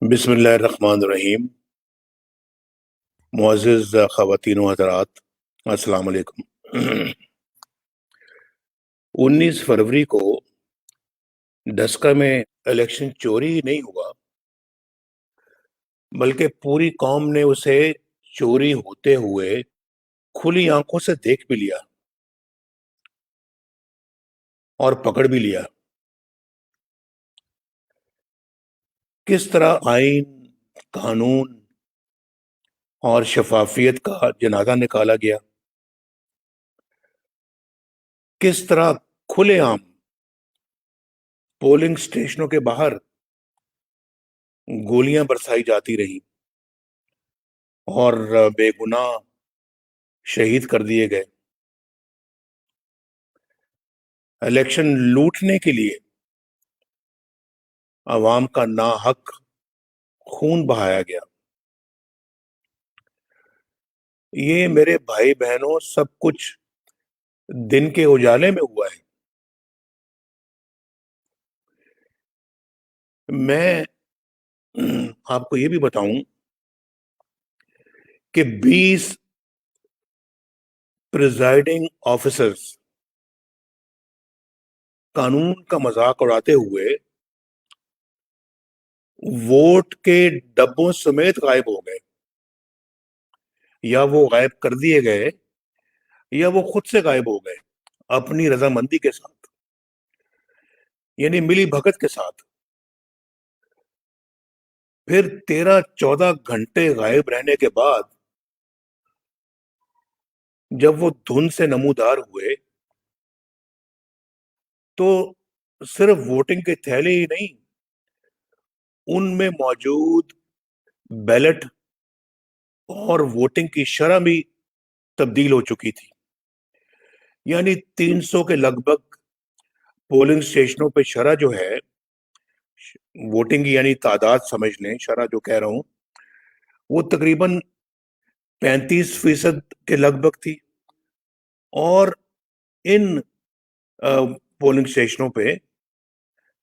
بسم اللہ الرحمن الرحیم۔ معزز خواتین و حضرات، السلام علیکم۔ 19 فروری کو ڈسکا میں الیکشن چوری ہی نہیں ہوا، بلکہ پوری قوم نے اسے چوری ہوتے ہوئے کھلی آنکھوں سے دیکھ بھی لیا اور پکڑ بھی لیا۔ کس طرح آئین، قانون اور شفافیت کا جنازہ نکالا گیا، کس طرح کھلے عام پولنگ سٹیشنوں کے باہر گولیاں برسائی جاتی رہیں اور بے گناہ شہید کر دیے گئے۔ الیکشن لوٹنے کے لیے عوام کا ناحق خون بہایا گیا۔ یہ میرے بھائی بہنوں سب کچھ دن کے اجالے میں ہوا ہے۔ میں آپ کو یہ بھی بتاؤں کہ 20 پریزائڈنگ آفیسرز قانون کا مذاق اڑاتے ہوئے ووٹ کے ڈبوں سمیت غائب ہو گئے، یا وہ غائب کر دیے گئے یا وہ خود سے غائب ہو گئے اپنی رضامندی کے ساتھ، یعنی ملی بھگت کے ساتھ۔ پھر 13-14 گھنٹے غائب رہنے کے بعد جب وہ دھند سے نمودار ہوئے تو صرف ووٹنگ کے تھیلے ہی نہیں، ان میں موجود بیلٹ اور ووٹنگ کی شرح بھی تبدیل ہو چکی تھی۔ یعنی 300 کے لگ بھگ پولنگ سٹیشنوں پہ شرح جو ہے، ووٹنگ کی یعنی تعداد سمجھ لیں، شرح جو کہہ رہا ہوں وہ تقریباً 35% کے لگ بھگ تھی، اور ان پولنگ سٹیشنوں پہ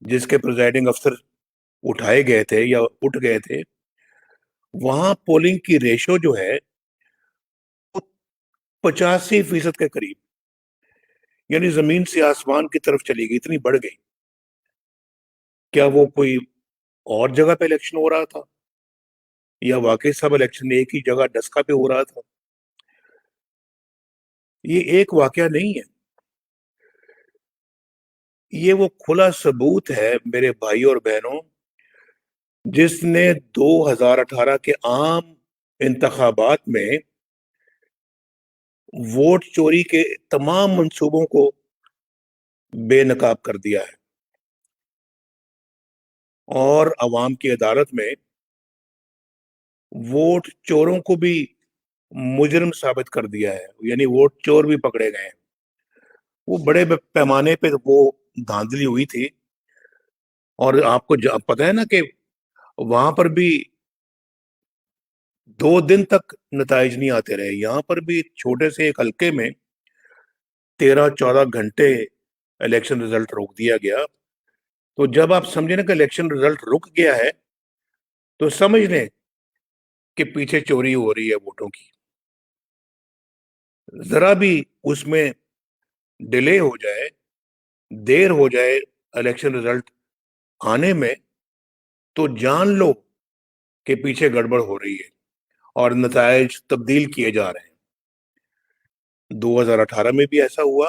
جس کے پریزائڈنگ افسر اٹھائے گئے تھے یا اٹھ گئے تھے، وہاں پولنگ کی ریشو جو ہے وہ 85% کے قریب، یعنی زمین سے آسمان کی طرف چلی گئی، اتنی بڑھ گئی۔ کیا وہ کوئی اور جگہ پہ الیکشن ہو رہا تھا، یا واقعی سب الیکشن ایک ہی جگہ ڈسکا پہ ہو رہا تھا؟ یہ ایک واقعہ نہیں ہے، یہ وہ کھلا ثبوت ہے میرے بھائی اور بہنوں جس نے 2018 کے عام انتخابات میں ووٹ چوری کے تمام منصوبوں کو بے نقاب کر دیا ہے، اور عوام کی عدالت میں ووٹ چوروں کو بھی مجرم ثابت کر دیا ہے، یعنی ووٹ چور بھی پکڑے گئے ہیں۔ وہ بڑے پیمانے پہ وہ دھاندلی ہوئی تھی، اور آپ کو پتہ ہے نا کہ وہاں پر بھی 2 دن تک نتائج نہیں آتے رہے۔ یہاں پر بھی چھوٹے سے ایک حلقے میں 13-14 گھنٹے الیکشن رزلٹ روک دیا گیا۔ تو جب آپ سمجھیں نا کہ الیکشن رزلٹ رک گیا ہے تو سمجھ لیں کہ پیچھے چوری ہو رہی ہے ووٹوں کی۔ ذرا بھی اس میں ڈیلے ہو جائے، دیر ہو جائے الیکشن رزلٹ آنے میں، تو جان لو کہ پیچھے گڑبڑ ہو رہی ہے اور نتائج تبدیل کیے جا رہے ہیں۔ 2018 میں بھی ایسا ہوا،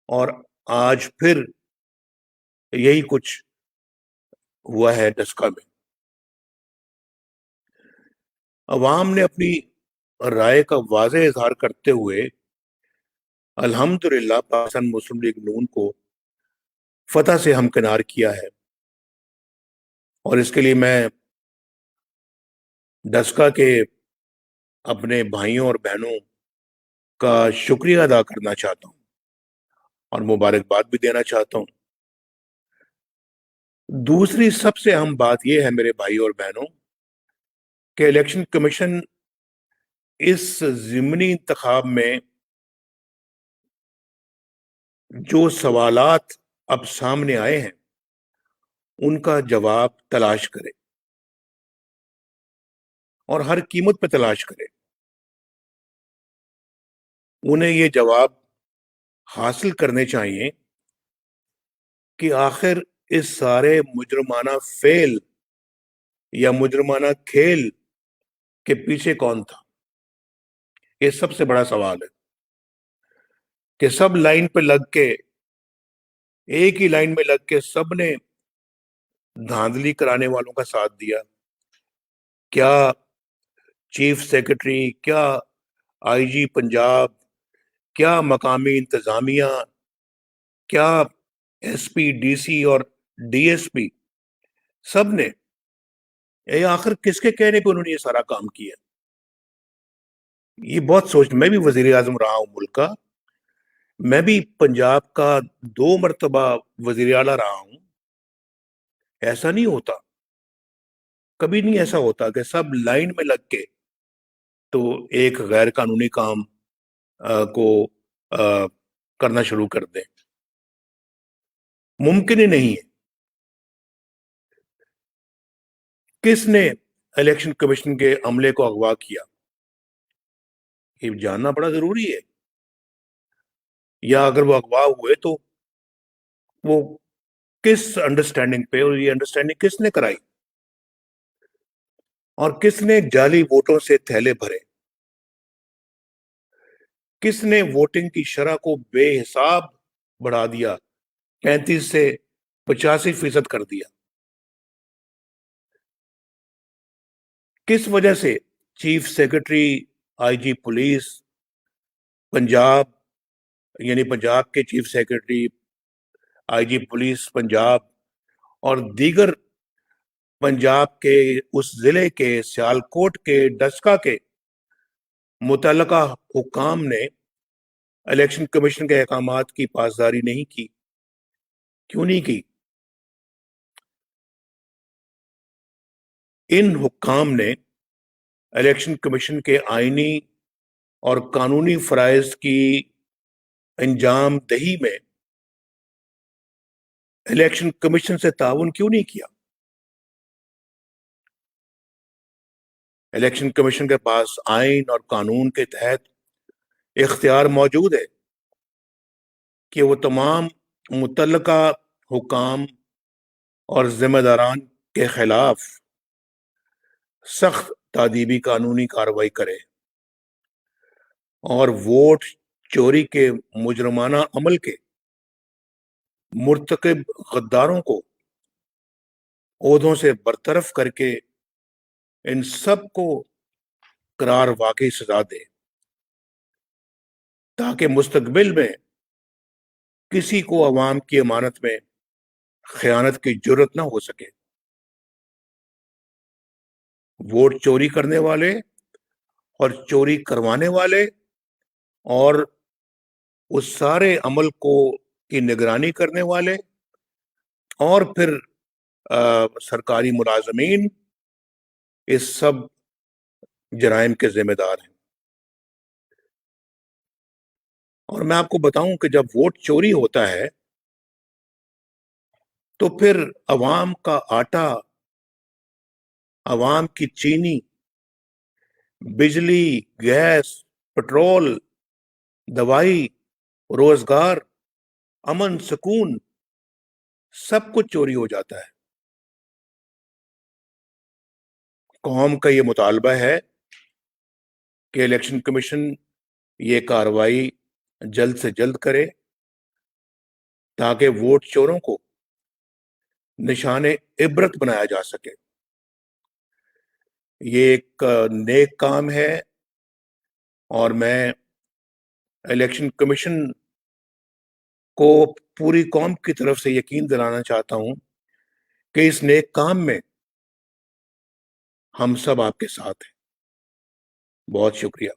اور آج پھر یہی کچھ ہوا ہے ڈسکا میں۔ عوام نے اپنی رائے کا واضح اظہار کرتے ہوئے الحمدللہ پاکستان مسلم لیگ نون کو فتح سے ہمکنار کیا ہے، اور اس کے لیے میں ڈسکا کے اپنے بھائیوں اور بہنوں کا شکریہ ادا کرنا چاہتا ہوں اور مبارکباد بھی دینا چاہتا ہوں۔ دوسری سب سے اہم بات یہ ہے میرے بھائی اور بہنوں کہ الیکشن کمیشن اس ضمنی انتخاب میں جو سوالات اب سامنے آئے ہیں ان کا جواب تلاش کرے۔ اور ہر قیمت پہ تلاش کرے. انہیں یہ جواب حاصل کرنے چاہیے کہ آخر اس سارے مجرمانہ فعل یا مجرمانہ کھیل کے پیچھے کون تھا. یہ سب سے بڑا سوال ہے کہ سب لائن پہ لگ کے، ایک ہی لائن میں لگ کے سب نے دھاندلی کرانے والوں کا ساتھ دیا. کیا چیف سیکرٹری، کیا آئی جی پنجاب، کیا مقامی انتظامیہ، کیا ایس پی، ڈی سی اور ڈی ایس پی، سب نے آخر کس کے کہنے پہ انہوں نے یہ سارا کام کیا؟ یہ بہت سوچ. میں بھی وزیر اعظم رہا ہوں ملک کا، میں بھی پنجاب کا 2 مرتبہ وزیر اعلیٰ رہا ہوں. ایسا نہیں ہوتا، کبھی نہیں ایسا ہوتا کہ سب لائن میں لگ کے تو ایک غیر قانونی کام کو کرنا شروع کر دیں. ممکن ہی نہیں ہے. کس نے الیکشن کمیشن کے عملے کو اغوا کیا؟ یہ جاننا بڑا ضروری ہے. یا اگر وہ اغوا ہوئے تو وہ کس انڈرسٹینڈنگ پہ، اور یہ انڈرسٹینڈنگ کس نے کرائی، اور کس نے جعلی ووٹوں سے تھیلے بھرے، کس نے ووٹنگ کی شرح کو بے حساب بڑھا دیا، 35 سے 85% کر دیا. کس وجہ سے چیف سیکرٹری، آئی جی پولیس پنجاب، یعنی پنجاب کے چیف سیکرٹری، آئی جی پولیس پنجاب اور دیگر پنجاب کے اس ضلع کے سیالکوٹ کے ڈسکا کے متعلقہ حکام نے الیکشن کمیشن کے احکامات کی پاسداری نہیں کی؟ کیوں نہیں کی؟ ان حکام نے الیکشن کمیشن کے آئینی اور قانونی فرائض کی انجام دہی میں الیکشن کمیشن سے تعاون کیوں نہیں کیا؟ الیکشن کمیشن کے پاس آئین اور قانون کے تحت اختیار موجود ہے کہ وہ تمام متعلقہ حکام اور ذمہ داران کے خلاف سخت تادیبی قانونی کارروائی کرے اور ووٹ چوری کے مجرمانہ عمل کے مرتکب غداروں کو عہدوں سے برطرف کر کے ان سب کو قرار واقعی سزا دے، تاکہ مستقبل میں کسی کو عوام کی امانت میں خیانت کی جرت نہ ہو سکے. ووٹ چوری کرنے والے اور چوری کروانے والے اور اس سارے عمل کو کی نگرانی کرنے والے اور پھر سرکاری ملازمین اس سب جرائم کے ذمہ دار ہیں. اور میں آپ کو بتاؤں کہ جب ووٹ چوری ہوتا ہے تو پھر عوام کا آٹا، عوام کی چینی، بجلی، گیس، پٹرول، دوائی، روزگار، امن، سکون، سب کچھ چوری ہو جاتا ہے. قوم کا یہ مطالبہ ہے کہ الیکشن کمیشن یہ کارروائی جلد سے جلد کرے تاکہ ووٹ چوروں کو نشان عبرت بنایا جا سکے. یہ ایک نیک کام ہے اور میں الیکشن کمیشن کو پوری قوم کی طرف سے یقین دلانا چاہتا ہوں کہ اس نیک کام میں ہم سب آپ کے ساتھ ہیں. بہت شکریہ.